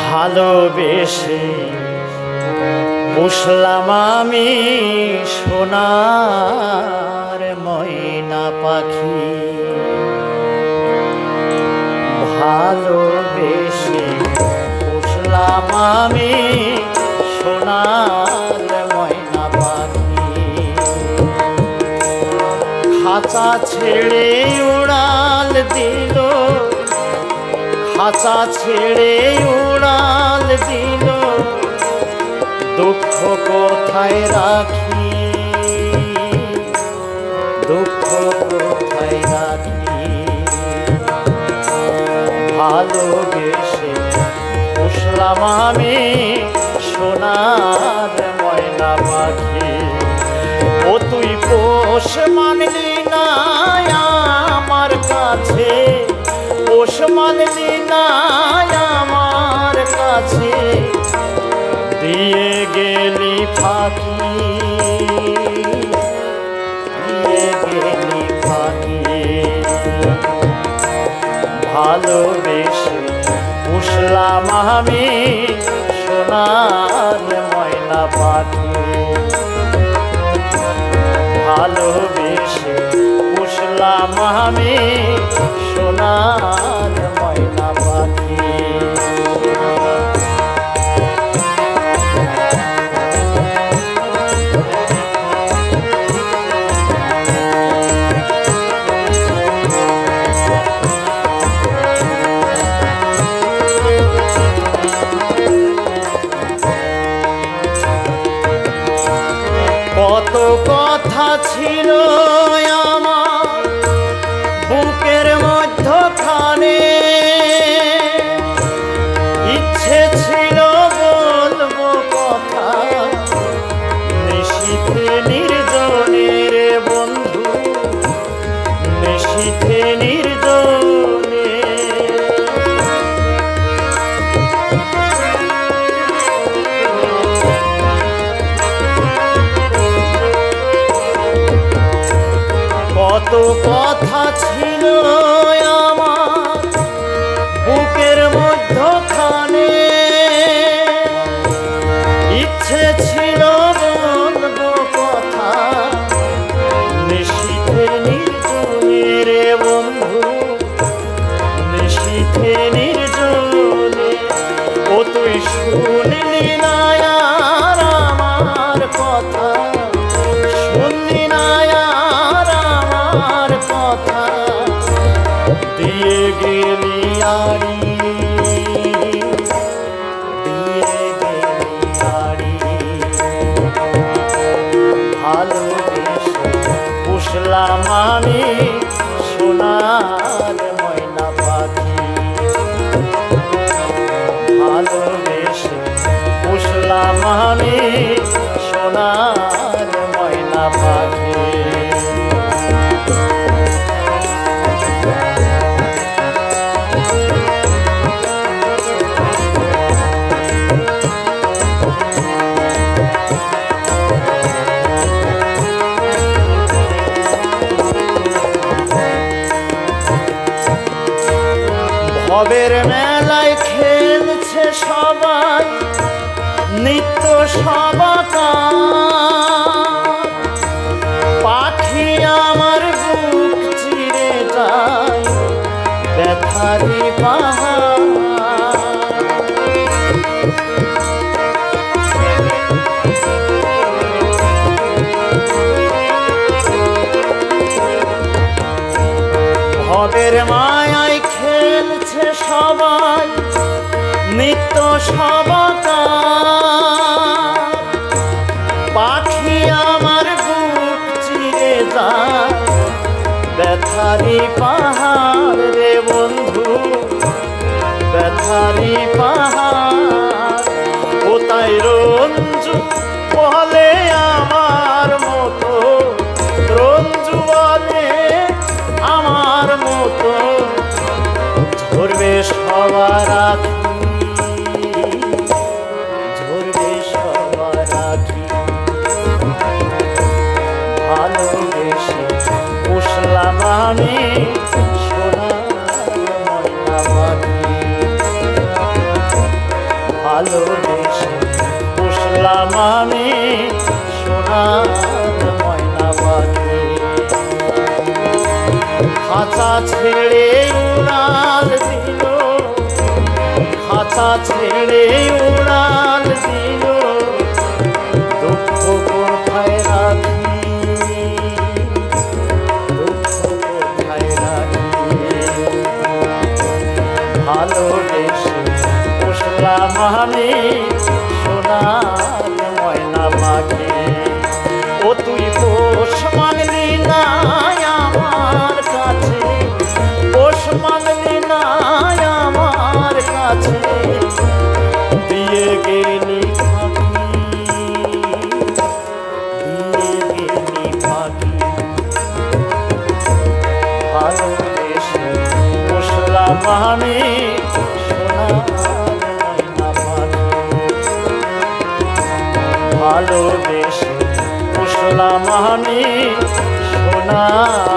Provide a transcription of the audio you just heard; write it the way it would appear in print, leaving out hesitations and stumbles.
ভালোবেসে পুষলাম আমি সোনার ময়না পাখি। ভালোবেসে পুষলাম আমি সোনার ময়না পাখি। খাঁচা ছেড়ে উড়াল দিল, খাঁচা ছেড়ে উড়াল দিল, দুঃখ কোথায় রাখি, দুঃখ কোথায় রাখি। ভালোবেসে পুষলাম আমি সোনার ময়না পাখি। ও তুই পোষ মানলি না আমার কাছে, পোষ মানলি না আমার কাছে, দিয়ে গেলি ফাঁকি, দিয়ে গেলি ফাঁকি। ভালোবেসে পুষলাম আমি সোনার ময়না পাখি। ভালোবেসে পুষলাম আমি সোনার ময়না পাখি। কত কথা ছিল আমার বুকের মধ্যখানে, ইচ্ছে ছিল বলবো কথা নিশীথে নির্জনে রে বন্ধু, নিশীথে নির্জনে। কত কথা ছিল আমার বুকের মধ্যখানে, ইচ্ছে ছিল বলবো কথা নিশীথে নির্জনে রে বন্ধু, নিশীথে নির্জনে। ও তুই শুনলি না আর আমার কথা, শুনলি না আমার কথা, দিয়ে গেলি আড়ি, দিয়ে গেলি আড়ি। ভালোবেসে পুষলাম আমি সোনার ময়না পাখি। ভালোবেসে পুষলাম আমি সোনার ময়না পাখি। ভবের মেলায় খেলছে সবাই নিত্য সবাকার, পাখি আমার বুক চিরে যায় ব্যথারি পাহাড়। ভবের মায়ায় খেলছে সবাই নিত্য সবাকার, পাখি আমার বুক চিরে যায় ব্যথারি পাহাড় রে বন্ধু, ব্যথারি পাহাড়। ও তাই রঞ্জু বলে আমার মতো, রঞ্জু বলে আমার মতো, ঝরবে সবার আখি, ঝরবে সবার আখি। ভালোবেসে পুষলাম আমি সোনার ময়না পাখি। ভালোবেসে পুষলাম আমি সোনার ময়না পাখি। খাঁচা ছেড়ে উড়াল দিল, খাঁচা ছেড়ে উড়াল দিল, দুঃখ কোথায় রাখি, দুঃখ কোথায় রাখি। ভালোবেসে পুষলাম আমি সোনার ময়না পাখি। ও তুই পোষ মানলি না আমার কাছে, পোষ মানলি না আমার কাছে, দিয়ে গেলি ফাঁকি, দিয়ে গেলি ফাঁকি। ভালোবেসে পুষলাম আমি সোনার ময়না পাখি। ভালোবেসে পুষলাম আমি সোনার